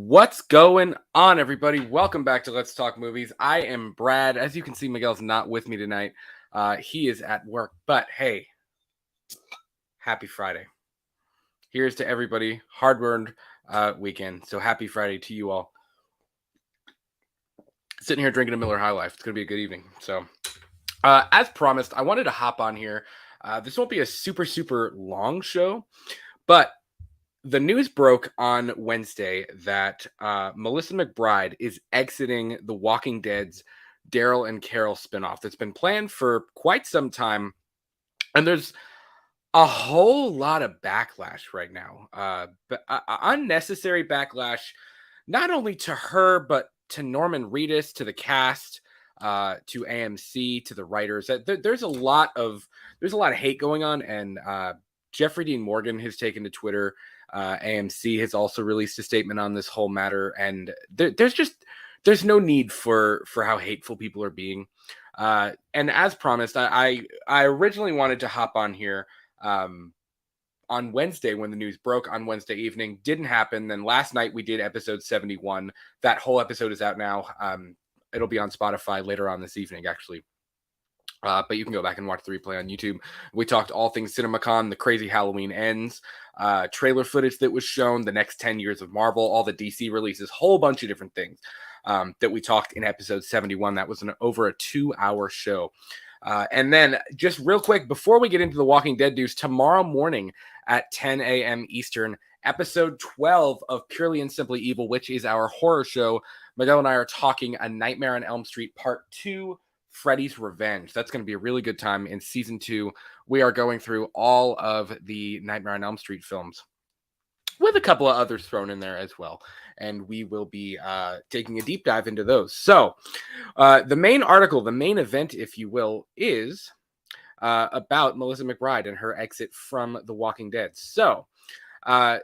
What's going on, everybody? Welcome back to Let's Talk Movies. I am Brad. As you can see, Miguel's not with me tonight. He is at work. But hey, happy Friday. Here's to everybody. Hard-earned weekend. So happy Friday to you all. Sitting here drinking a Miller High Life. It's going to be a good evening. So as promised, I wanted to hop on here. This won't be a super long show, but the news broke on Wednesday that Melissa McBride is exiting The Walking Dead's Daryl and Carol spinoff that's been planned for quite some time. And there's a whole lot of backlash right now. Unnecessary backlash, not only to her, but to Norman Reedus, to the cast, to AMC, to the writers. There's a lot of hate going on, and Jeffrey Dean Morgan has taken to Twitter. AMC has also released a statement on this whole matter, and there's no need for how hateful people are being. And as promised, I originally wanted to hop on here on Wednesday when the news broke on Wednesday evening. Didn't happen. Then last night we did episode 71. That whole episode is out now. It'll be on Spotify later on this evening, actually. But you can go back and watch the replay on YouTube. We talked all things CinemaCon, the crazy Halloween ends, trailer footage that was shown, the next 10 years of Marvel, all the DC releases, whole bunch of different things that we talked in episode 71. That was over a 2-hour show. And then just real quick, before we get into the Walking Dead news, tomorrow morning at 10 a.m. Eastern, episode 12 of Purely and Simply Evil, which is our horror show, Miguel and I are talking A Nightmare on Elm Street Part 2, Freddy's Revenge. That's going to be a really good time. In season 2, we are going through all of the Nightmare on Elm Street films, with a couple of others thrown in there as well. And we will be taking a deep dive into those. So the main article, the main event, if you will, is about Melissa McBride and her exit from The Walking Dead. So, from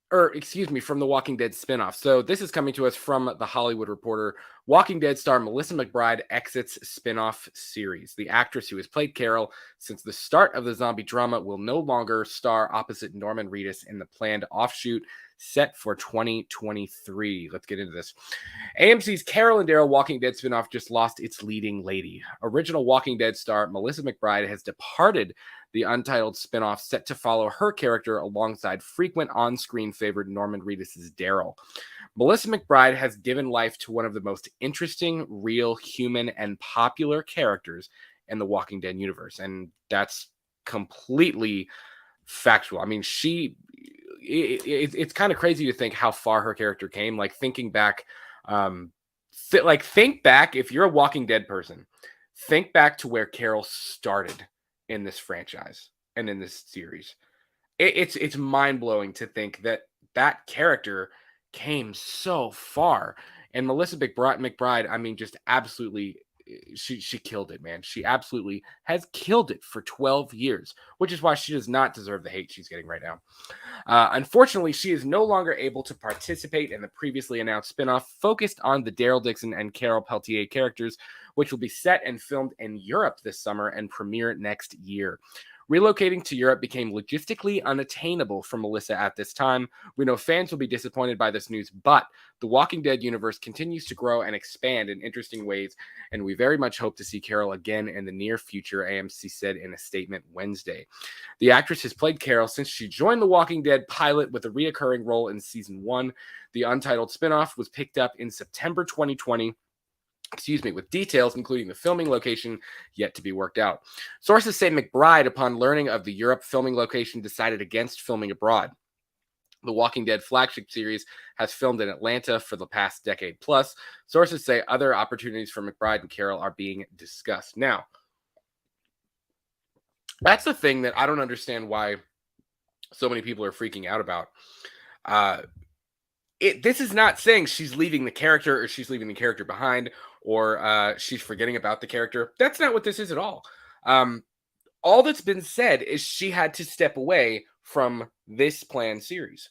The Walking Dead spinoff. So this is coming to us from The Hollywood Reporter. Walking Dead star Melissa McBride exits spinoff series. The actress who has played Carol since the start of the zombie drama will no longer star opposite Norman Reedus in the planned offshoot set for 2023. Let's get into this. AMC's Carol and Daryl Walking Dead spinoff just lost its leading lady. Original Walking Dead star Melissa McBride has departed the untitled spinoff set to follow her character alongside frequent on-screen favorite Norman Reedus' Daryl. Melissa McBride has given life to one of the most interesting, real, human, and popular characters in the Walking Dead universe. And that's completely factual. I mean, it's kind of crazy to think how far her character came. Like, thinking back, think back, if you're a Walking Dead person, think back to where Carol started in this franchise and in this series. It's mind-blowing to think that character came so far. And Melissa McBride, I mean, just absolutely, she killed it, man. She absolutely has killed it for 12 years, which is why she does not deserve the hate she's getting right now. Unfortunately, she is no longer able to participate in the previously announced spinoff focused on the Daryl Dixon and Carol Peltier characters, which will be set and filmed in Europe this summer and premiere next year. Relocating to Europe became logistically unattainable for Melissa at this time. We know fans will be disappointed by this news, but the Walking Dead universe continues to grow and expand in interesting ways, and we very much hope to see Carol again in the near future, AMC said in a statement Wednesday. The actress has played Carol since she joined The Walking Dead pilot with a reoccurring role in season 1. The untitled spinoff was picked up in September 2020, with details including the filming location yet to be worked out. Sources say McBride, upon learning of the Europe filming location, decided against filming abroad. The Walking Dead flagship series has filmed in Atlanta for the past decade plus. Sources say other opportunities for McBride and Carol are being discussed. Now, that's the thing that I don't understand why so many people are freaking out about. This is not saying she's leaving the character or she's leaving the character behind or she's forgetting about the character. That's not what this is at all. All that's been said is she had to step away from this planned series.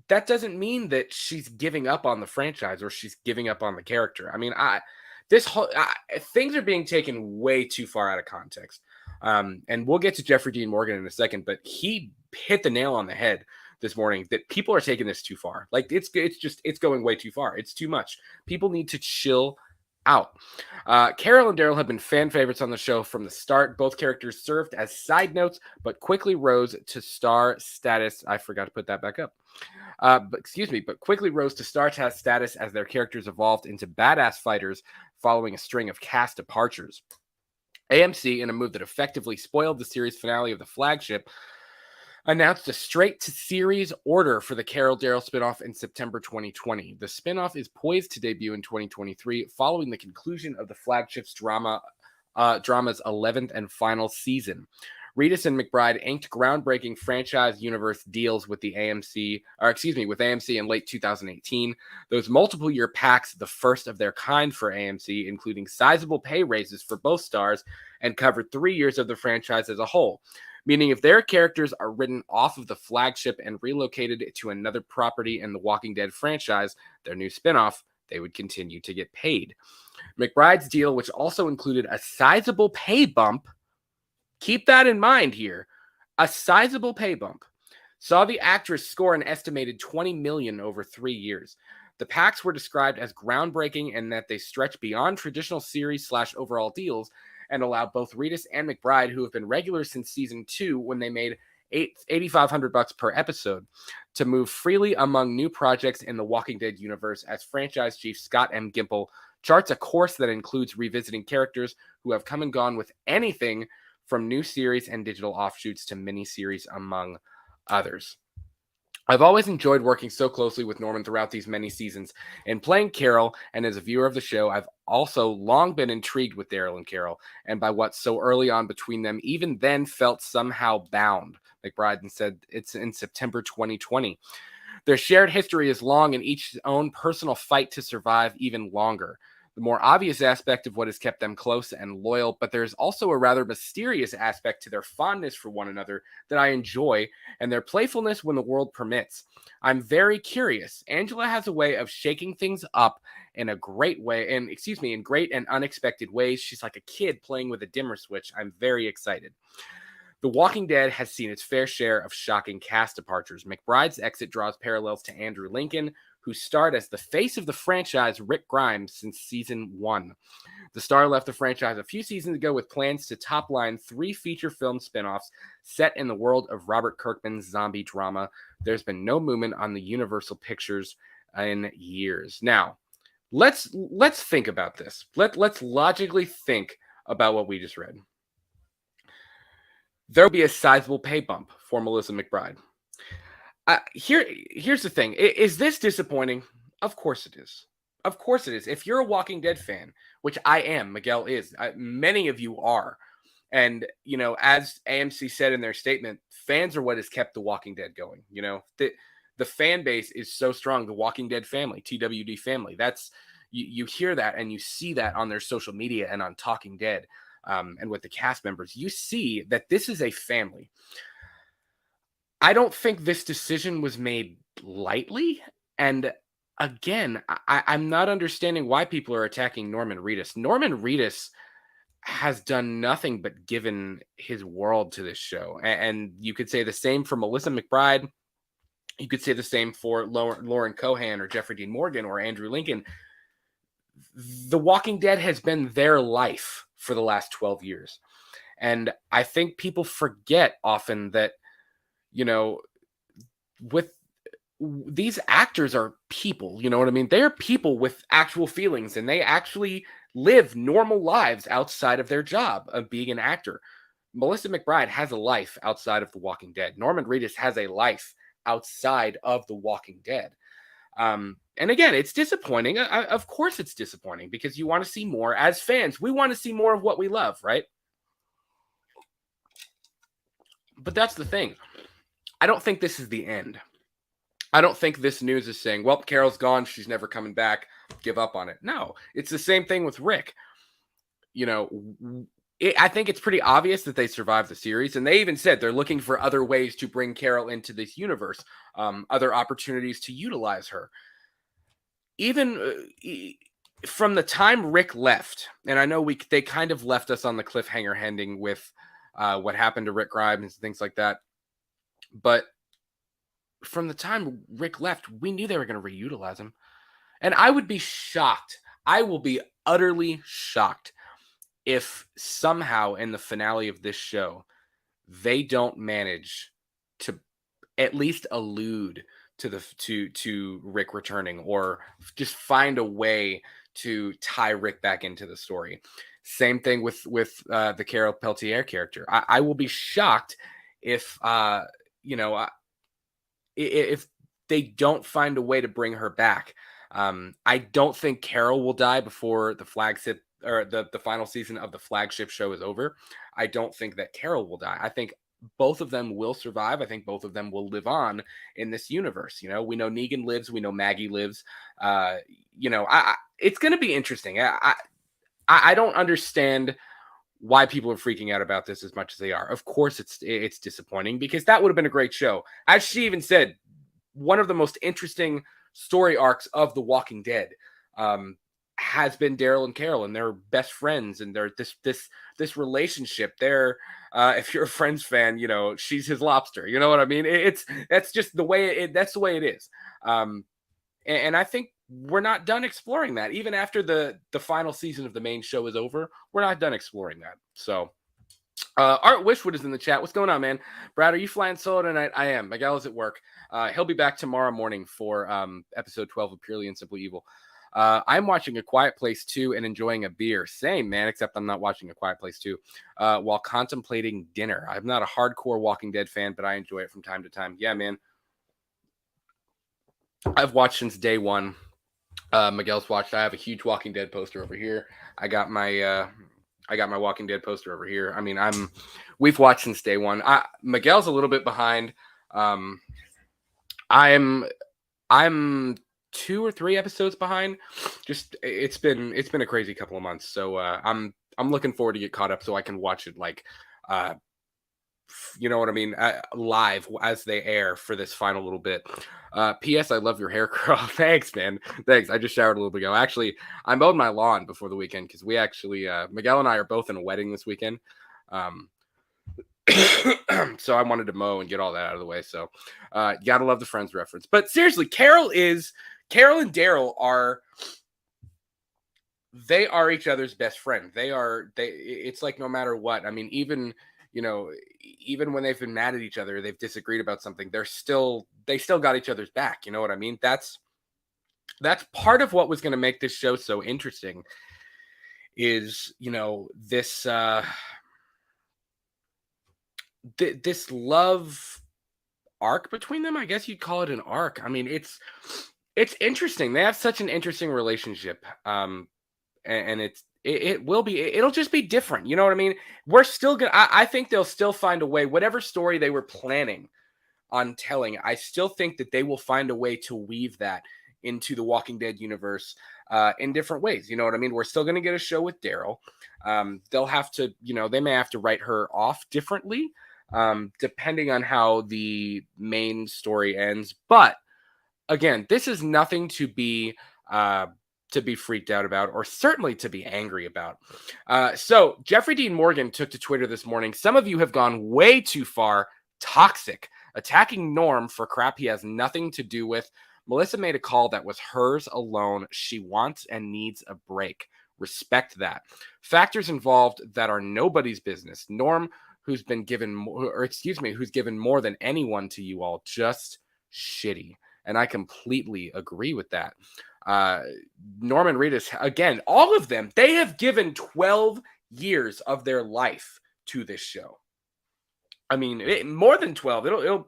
That doesn't mean that she's giving up on the franchise or she's giving up on the character. I mean, things are being taken way too far out of context. And we'll get to Jeffrey Dean Morgan in a second, but he hit the nail on the head this morning that people are taking this too far. Like it's going way too far. It's too much. People need to chill out. Carol and Daryl have been fan favorites on the show from the start. Both characters served as side notes, but quickly rose to star status. I forgot to put that back up. But quickly rose to star status as their characters evolved into badass fighters following a string of cast departures. AMC, in a move that effectively spoiled the series finale of the flagship, announced a straight-to-series order for the Carol Daryl spinoff in September 2020. The spinoff is poised to debut in 2023, following the conclusion of the flagship's drama's 11th and final season. Reedus and McBride inked groundbreaking franchise universe deals with AMC in late 2018. Those multiple-year pacts, the first of their kind for AMC, including sizable pay raises for both stars, and covered 3 years of the franchise as a whole. Meaning if their characters are written off of the flagship and relocated to another property in the Walking Dead franchise, their new spinoff, they would continue to get paid. McBride's deal, which also included a sizable pay bump, keep that in mind here, a sizable pay bump, saw the actress score an estimated $20 million over 3 years. The pacts were described as groundbreaking in that they stretch beyond traditional series/overall deals and allow both Reedus and McBride, who have been regulars since season 2 when they made $8,500 per episode, to move freely among new projects in the Walking Dead universe as franchise chief Scott M. Gimple charts a course that includes revisiting characters who have come and gone with anything from new series and digital offshoots to miniseries, among others. I've always enjoyed working so closely with Norman throughout these many seasons. In playing Carol, and as a viewer of the show, I've also long been intrigued with Daryl and Carol, and by what so early on between them even then felt somehow bound, McBride said it's in September 2020. Their shared history is long and each's own personal fight to survive even longer. The more obvious aspect of what has kept them close and loyal, but there's also a rather mysterious aspect to their fondness for one another that I enjoy, and their playfulness when the world permits. I'm very curious. Angela has a way of shaking things up in a great way, in great and unexpected ways. She's like a kid playing with a dimmer switch. I'm very excited. The Walking Dead has seen its fair share of shocking cast departures. McBride's exit draws parallels to Andrew Lincoln, who starred as the face of the franchise, Rick Grimes, since season 1. The star left the franchise a few seasons ago with plans to top-line 3 feature film spinoffs set in the world of Robert Kirkman's zombie drama. There's been no movement on the Universal Pictures in years. Now, let's think about this. Let's logically think about what we just read. There will be a sizable pay bump for Melissa McBride. Here's the thing. Is this disappointing? Of course it is. Of course it is. If you're a Walking Dead fan, which I am, Miguel is, many of you are. And, as AMC said in their statement, fans are what has kept The Walking Dead going. The fan base is so strong. The Walking Dead family, TWD family. That's you hear that and you see that on their social media and on Talking Dead and with the cast members. You see that this is a family. I don't think this decision was made lightly. And again, I'm not understanding why people are attacking Norman Reedus. Norman Reedus has done nothing but given his world to this show. And you could say the same for Melissa McBride. You could say the same for Lauren Cohan or Jeffrey Dean Morgan or Andrew Lincoln. The Walking Dead has been their life for the last 12 years. And I think people forget often that, you know, with these actors are people, you know what I mean? They're people with actual feelings, and they actually live normal lives outside of their job of being an actor. Melissa McBride has a life outside of The Walking Dead. Norman Reedus has a life outside of The Walking Dead. And again, it's disappointing. Of course, it's disappointing because you want to see more. As fans, we want to see more of what we love, right? But that's the thing. I don't think this is the end. I don't think this news is saying, well, Carol's gone. She's never coming back. Give up on it. No, it's the same thing with Rick. You know, I think it's pretty obvious that they survived the series. And they even said they're looking for other ways to bring Carol into this universe, other opportunities to utilize her. Even from the time Rick left, and I know they kind of left us on the cliffhanger ending with what happened to Rick Grimes and things like that. But from the time Rick left, we knew they were going to reutilize him. And I would be shocked. I will be utterly shocked if somehow in the finale of this show, they don't manage to at least allude to Rick returning, or just find a way to tie Rick back into the story. Same thing with the Carol Peltier character. I will be shocked if if they don't find a way to bring her back. I don't think Carol will die before the flagship or the final season of the flagship show is over. I don't think that Carol will die. I think both of them will survive. I think both of them will live on in this universe. You know, we know Negan lives. We know Maggie lives. It's going to be interesting. I don't understand why people are freaking out about this as much as they are. Of course, it's disappointing because that would have been a great show. As she even said, one of the most interesting story arcs of The Walking Dead has been Daryl and Carol, and they're best friends, and they're this relationship. They're if you're a Friends fan, you know, she's his lobster. You know what I mean? That's just the way that's the way it is. And I think we're not done exploring that. Even after the final season of the main show is over, we're not done exploring that. So Art Wishwood is in the chat. What's going on, man? Brad, are you flying solo tonight? I am. Miguel is at work. He'll be back tomorrow morning for episode 12 of Purely and Simply Evil. I'm watching A Quiet Place 2 and enjoying a beer. Same, man, except I'm not watching A Quiet Place 2 while contemplating dinner. I'm not a hardcore Walking Dead fan, but I enjoy it from time to time. Yeah, man. I've watched since day one. Miguel's watched. I have a huge Walking Dead poster over here. I got my Walking Dead poster over here. I mean, we've watched since day one. Miguel's a little bit behind. I'm 2 or 3 episodes behind. Just it's been a crazy couple of months. So I'm looking forward to get caught up so I can watch it like you know what I mean, live as they air for this final little bit. P.S. I love your hair curl. Thanks, man. Thanks. I just showered a little bit ago. Actually, I mowed my lawn before the weekend because we actually, Miguel and I are both in a wedding this weekend. So I wanted to mow and get all that out of the way. So you gotta love the Friends reference. But seriously, Carol and Daryl are each other's best friend. It's like no matter what. I mean, even when they've been mad at each other, they've disagreed about something, they still got each other's back. You know what I mean? That's part of what was going to make this show so interesting is, this this love arc between them. I guess you'd call it an arc. I mean, it's interesting. They have such an interesting relationship. And it'll just be different. You know what I mean? We're still gonna, I think they'll still find a way, whatever story they were planning on telling. I still think that they will find a way to weave that into the Walking Dead universe in different ways. You know what I mean? We're still going to get a show with Daryl. They'll have to, they may have to write her off differently depending on how the main story ends. But again, this is nothing to be to be freaked out about, or certainly to be angry about. So Jeffrey Dean Morgan took to Twitter this morning. Some of you have gone way too far, toxic, attacking Norm for crap he has nothing to do with. Melissa made a call that was hers alone. She wants and needs a break. Respect that. Factors involved that are nobody's business. Norm, who's given more than anyone to you all, just shitty. And I completely agree with that. Norman Reedus, again, all of them, they have given 12 years of their life to this show. I mean, more than 12.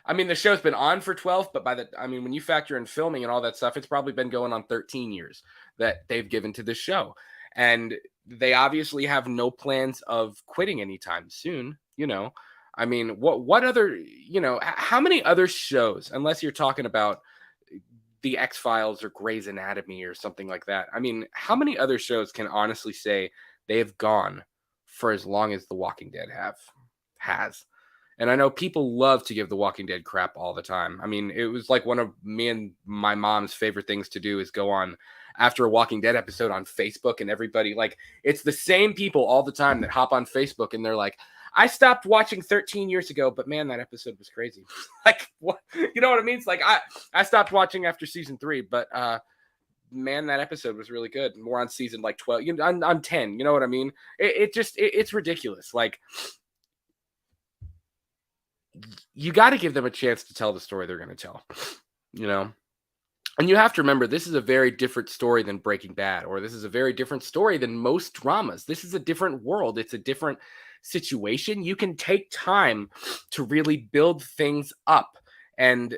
I mean, the show's been on for 12, but when you factor in filming and all that stuff, it's probably been going on 13 years that they've given to this show. And they obviously have no plans of quitting anytime soon, I mean, what other, how many other shows, unless you're talking about the X-Files or Grey's Anatomy or something like that. I mean, how many other shows can honestly say they have gone for as long as The Walking Dead has? And I know people love to give The Walking Dead crap all the time. I mean, it was like one of me and my mom's favorite things to do is go on after a Walking Dead episode on Facebook, and everybody, like, it's the same people all the time that hop on Facebook and they're like, I stopped watching 13 years ago, but man, that episode was crazy. Like, what? You know what I mean? It's like, I stopped watching after season 3, but man, that episode was really good. And we're on season like 12, on 10. You know what I mean? It's ridiculous. Like, you got to give them a chance to tell the story they're going to tell, And you have to remember, this is a very different story than Breaking Bad, or this is a very different story than most dramas. This is a different world. It's a different situation. You can take time to really build things up, and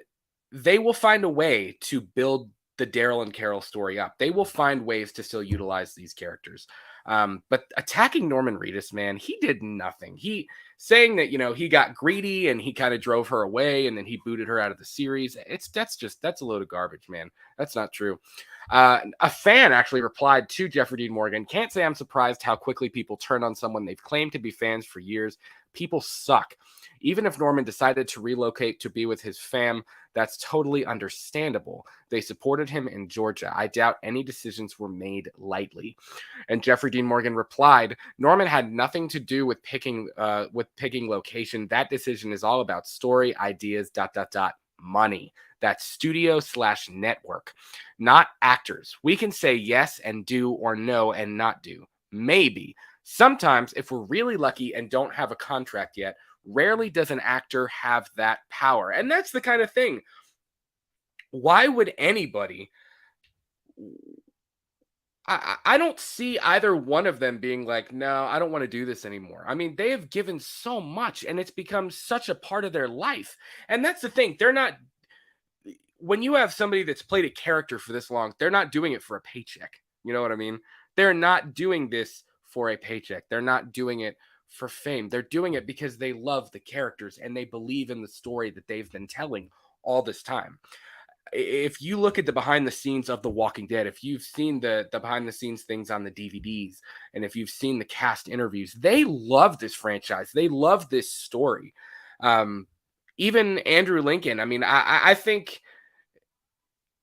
they will find a way to build the Daryl and Carol story up. They will find ways to still utilize these characters. But attacking Norman Reedus, man, he did nothing. He saying that, he got greedy and he kind of drove her away and then he booted her out of the series. That's a load of garbage, man. That's not true. A fan actually replied to Jeffrey Dean Morgan, can't say I'm surprised how quickly people turn on someone they've claimed to be fans for years. People suck. Even if Norman decided to relocate to be with his fam, that's totally understandable. They supported him in Georgia. I doubt any decisions were made lightly. And Jeffrey Dean Morgan replied, Norman had nothing to do with picking location. That decision is all about story, ideas, ... money. That's studio/network, not actors. We can say yes and do, or no and not do. Maybe. Sometimes, if we're really lucky and don't have a contract yet, rarely does an actor have that power. And that's the kind of thing. Why would anybody... I don't see either one of them being like, no, I don't want to do this anymore. I mean, they have given so much and it's become such a part of their life. And that's the thing. They're not... When you have somebody that's played a character for this long, they're not doing it for a paycheck. You know what I mean? They're not doing this for a paycheck. They're not doing it for fame. They're doing it because they love the characters and they believe in the story that they've been telling all this time. If you look at the behind the scenes of The Walking Dead, if you've seen the behind the scenes things on the DVDs, and if you've seen the cast interviews, they love this franchise. They love this story. Even Andrew Lincoln. I mean, I think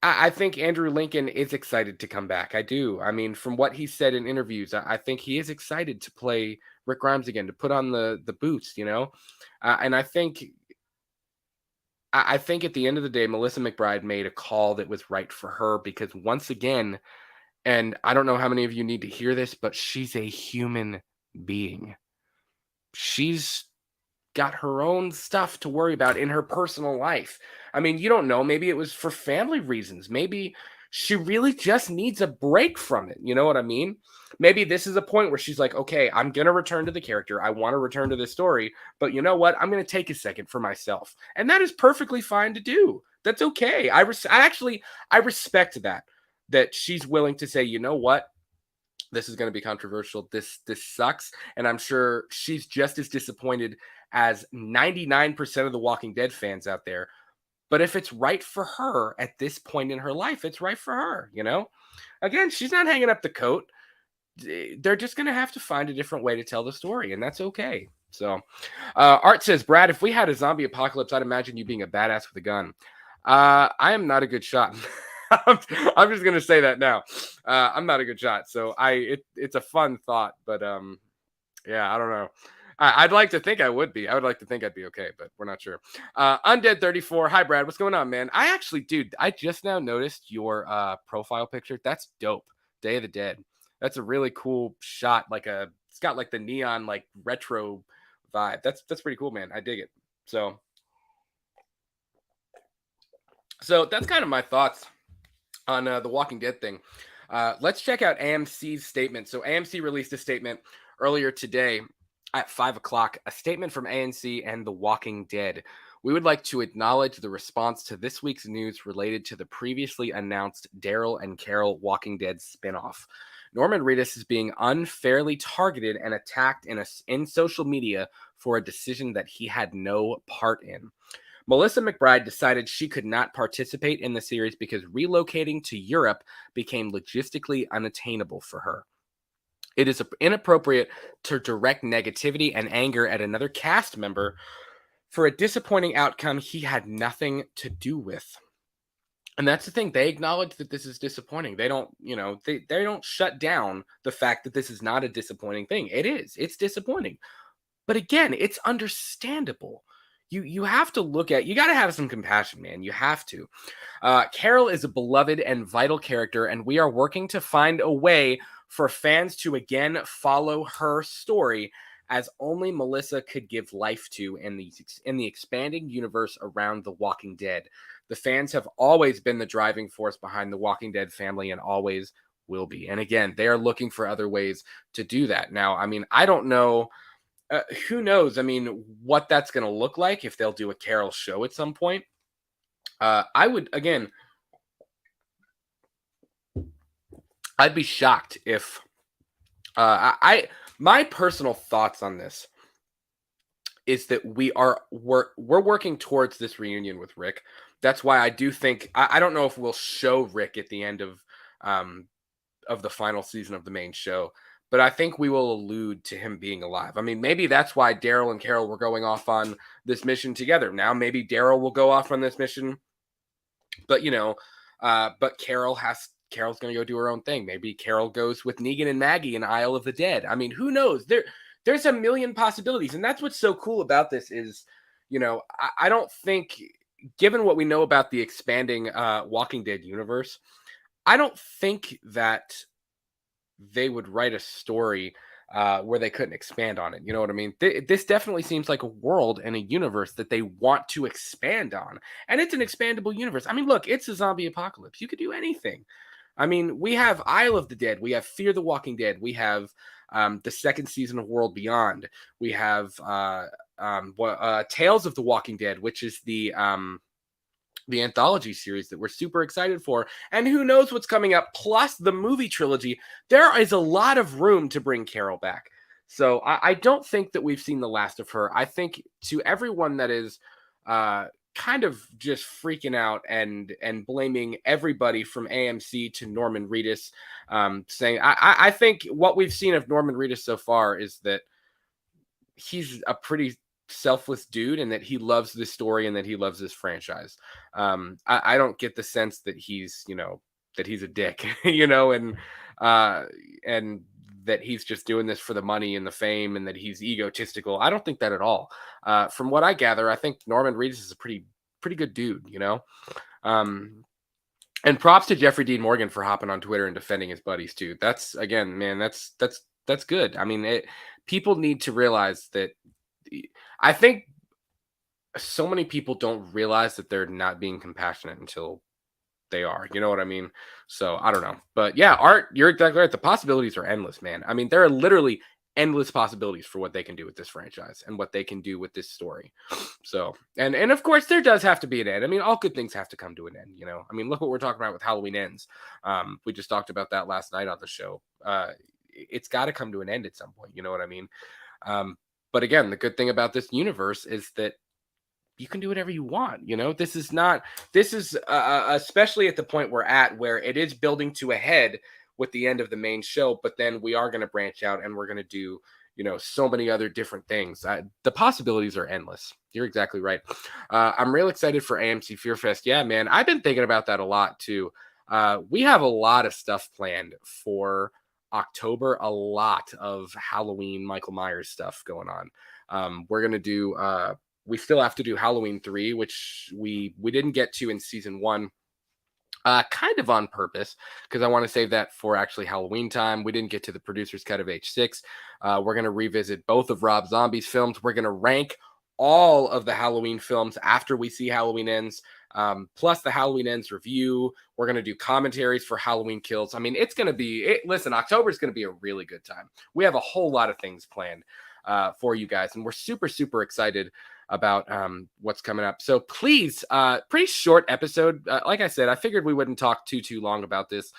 Andrew Lincoln is excited to come back. I do. I mean, from what he said in interviews, I think he is excited to play Rick Grimes again, to put on the boots, and I think at the end of the day, Melissa McBride made a call that was right for her, because once again, and I don't know how many of you need to hear this, but she's a human being. She's got her own stuff to worry about in her personal life. I mean, you don't know. Maybe it was for family reasons. Maybe she really just needs a break from it. You know what I mean? Maybe this is a point where she's like, okay, I'm going to return to the character. I want to return to this story. But you know what? I'm going to take a second for myself. And that is perfectly fine to do. That's okay. I respect that she's willing to say, you know what? This is going to be controversial. This sucks. And I'm sure she's just as disappointed as 99% of the Walking Dead fans out there. But if it's right for her at this point in her life, it's right for her, Again, she's not hanging up the coat. They're just going to have to find a different way to tell the story, and that's okay. So, Art says, Brad, if we had a zombie apocalypse, I'd imagine you being a badass with a gun. I am not a good shot. I'm just gonna say that now. I'm not a good shot, so it's a fun thought, but yeah, I don't know. I'd like to think I would be. I would like to think I'd be okay, but we're not sure. Undead 34. Hi, Brad. What's going on, man? I actually, dude, I just now noticed your profile picture. That's dope. Day of the Dead. That's a really cool shot. It's got like the neon, like retro vibe. That's pretty cool, man. I dig it. So that's kind of my thoughts on the Walking Dead thing. Let's check out AMC's statement. So AMC released a statement earlier today at 5 o'clock, a statement from AMC and The Walking Dead. We would like to acknowledge the response to this week's news related to the previously announced Daryl and Carol Walking Dead spinoff. Norman Reedus is being unfairly targeted and attacked in social media for a decision that he had no part in. Melissa McBride decided she could not participate in the series because relocating to Europe became logistically unattainable for her. It is inappropriate to direct negativity and anger at another cast member for a disappointing outcome he had nothing to do with. And that's the thing. They acknowledge that this is disappointing. They don't, they don't shut down the fact that this is not a disappointing thing. It is. It's disappointing. But again, it's understandable. You have to you got to have some compassion, man. You have to. Carol is a beloved and vital character, and we are working to find a way for fans to again follow her story as only Melissa could give life to in the expanding universe around The Walking Dead. The fans have always been the driving force behind the Walking Dead family and always will be. And again, they are looking for other ways to do that. Now, I mean, I don't know. Who knows? I mean, what that's going to look like if they'll do a Carol show at some point. I'd be shocked if my personal thoughts on this is that we're working towards this reunion with Rick. That's why I do think I don't know if we'll show Rick at the end of the final season of the main show, but I think we will allude to him being alive. I mean, maybe that's why Daryl and Carol were going off on this mission together. Now maybe Daryl will go off on this mission, but but Carol's going to go do her own thing. Maybe Carol goes with Negan and Maggie in Isle of the Dead. I mean, who knows? There's a million possibilities, and that's what's so cool about this is, I don't think, given what we know about the expanding Walking Dead universe, I don't think that they would write a story where they couldn't expand on it. You know what I mean? This definitely seems like a world and a universe that they want to expand on. And it's an expandable universe. I mean, look, it's a zombie apocalypse. You could do anything. I mean, we have Isle of the Dead. We have Fear the Walking Dead. We have the second season of World Beyond. We have Tales of the Walking Dead, which is the anthology series that we're super excited for, and who knows what's coming up, plus the movie trilogy. There is a lot of room to bring Carol back. So I don't think that we've seen the last of her. I think to everyone that is kind of just freaking out and blaming everybody from AMC to Norman Reedus, saying, I think what we've seen of Norman Reedus so far is that he's a pretty selfless dude and that he loves this story and that he loves this franchise. I don't get the sense that he's a dick, and that he's just doing this for the money and the fame and that he's egotistical. I don't think that at all. From what I gather, I think Norman Reedus is a pretty good dude, and props to Jeffrey Dean Morgan for hopping on Twitter and defending his buddies too. That's, again, man, that's good. I mean, people need to realize that. I think so many people don't realize that they're not being compassionate until they are. You know what I mean? So I don't know. But yeah, Art, you're exactly right. The possibilities are endless, man. I mean, there are literally endless possibilities for what they can do with this franchise and what they can do with this story. So, and of course, there does have to be an end. I mean, all good things have to come to an end, I mean, look what we're talking about with Halloween Ends. We just talked about that last night on the show. It's got to come to an end at some point. You know what I mean? But again, the good thing about this universe is that you can do whatever you want. This is especially at the point we're at where it is building to a head with the end of the main show, but then we are going to branch out and we're going to do, so many other different things. The possibilities are endless. You're exactly right. I'm real excited for AMC Fear Fest. Yeah, man. I've been thinking about that a lot too. We have a lot of stuff planned for October, a lot of Halloween Michael Myers stuff going on. We're going to do, we still have to do Halloween 3, which we didn't get to in season 1. Kind of on purpose, because I want to save that for actually Halloween time. We didn't get to the producer's cut of H6. We're going to revisit both of Rob Zombie's films. We're going to rank all of the Halloween films after we see Halloween Ends, plus the Halloween Ends review. We're going to do commentaries for Halloween Kills. I mean, it's going to be, listen, October is going to be a really good time. We have a whole lot of things planned for you guys, and we're super, super excited about what's coming up. So please, pretty short episode. Like I said, I figured we wouldn't talk too long about this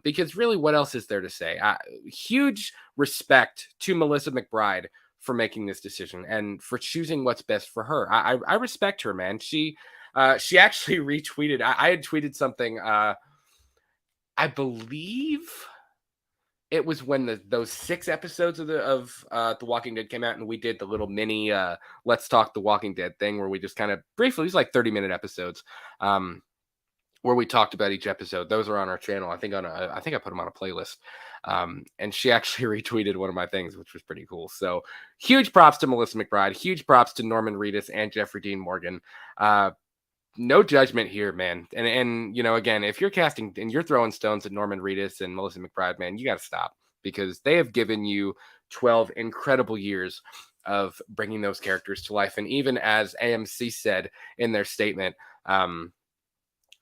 because really, what else is there to say? Huge respect to Melissa McBride for making this decision and for choosing what's best for her. I respect her, man. She actually retweeted. I had tweeted something. I believe it was when those 6 episodes of The Walking Dead came out, and we did the little mini Let's Talk The Walking Dead thing where we just kind of briefly, these like 30-minute episodes, where we talked about each episode. Those are on our channel. I think I put them on a playlist. And she actually retweeted one of my things, which was pretty cool. So huge props to Melissa McBride, huge props to Norman Reedus and Jeffrey Dean Morgan. No judgment here, man. And you know, again, if you're casting and you're throwing stones at Norman Reedus and Melissa McBride, man, you got to stop, because they have given you 12 incredible years of bringing those characters to life. And even as AMC said in their statement,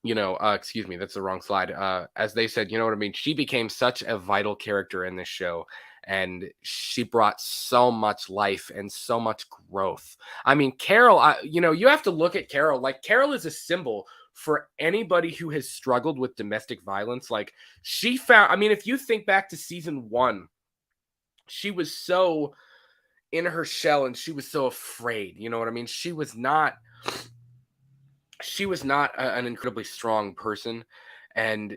excuse me, that's the wrong slide. As they said, you know what I mean? She became such a vital character in this show, and she brought so much life and so much growth. I mean, Carol, you have to look at Carol. Like, Carol is a symbol for anybody who has struggled with domestic violence. Like, she found, I mean, if you think back to season 1, she was so in her shell and she was so afraid. You know what I mean? She was not an incredibly strong person. And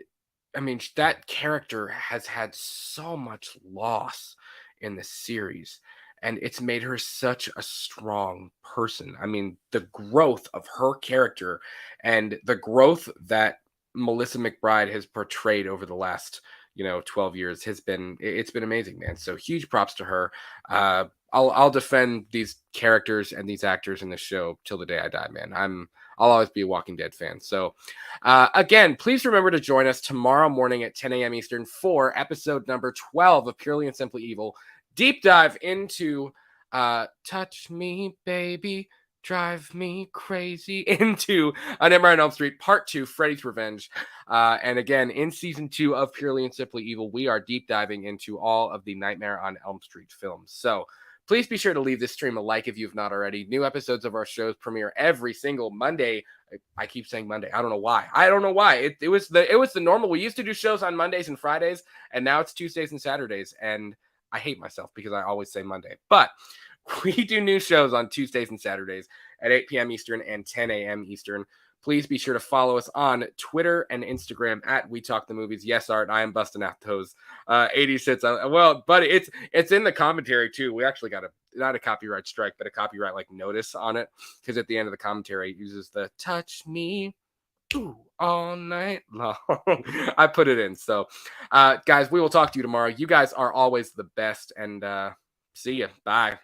I mean, that character has had so much loss in the series, and it's made her such a strong person. I mean, the growth of her character and the growth that Melissa McBride has portrayed over the last, 12 years it's been amazing, man. So huge props to her. I'll defend these characters and these actors in the show till the day I die, man. I'll always be a Walking Dead fan. So, again, please remember to join us tomorrow morning at 10 a.m. Eastern for episode number 12 of Purely and Simply Evil. Deep dive into Touch Me, Baby, Drive Me Crazy, into A Nightmare on Elm Street Part 2, Freddy's Revenge. And again, in season 2 of Purely and Simply Evil, we are deep diving into all of the Nightmare on Elm Street films. So, please be sure to leave this stream a like if you've not already. New episodes of our shows premiere every single Monday. I keep saying Monday. I don't know why. It was the normal. We used to do shows on Mondays and Fridays, and now it's Tuesdays and Saturdays. And I hate myself because I always say Monday. But we do new shows on Tuesdays and Saturdays at 8 p.m. Eastern and 10 a.m. Eastern. Please be sure to follow us on Twitter and Instagram at We Talk the Movies. Yes, Art, I am busting out those 86. Well, but it's in the commentary too. We actually got not a copyright strike, but a copyright notice on it, because at the end of the commentary it uses the "touch me all night long." I put it in. So, guys, we will talk to you tomorrow. You guys are always the best, and see ya. Bye.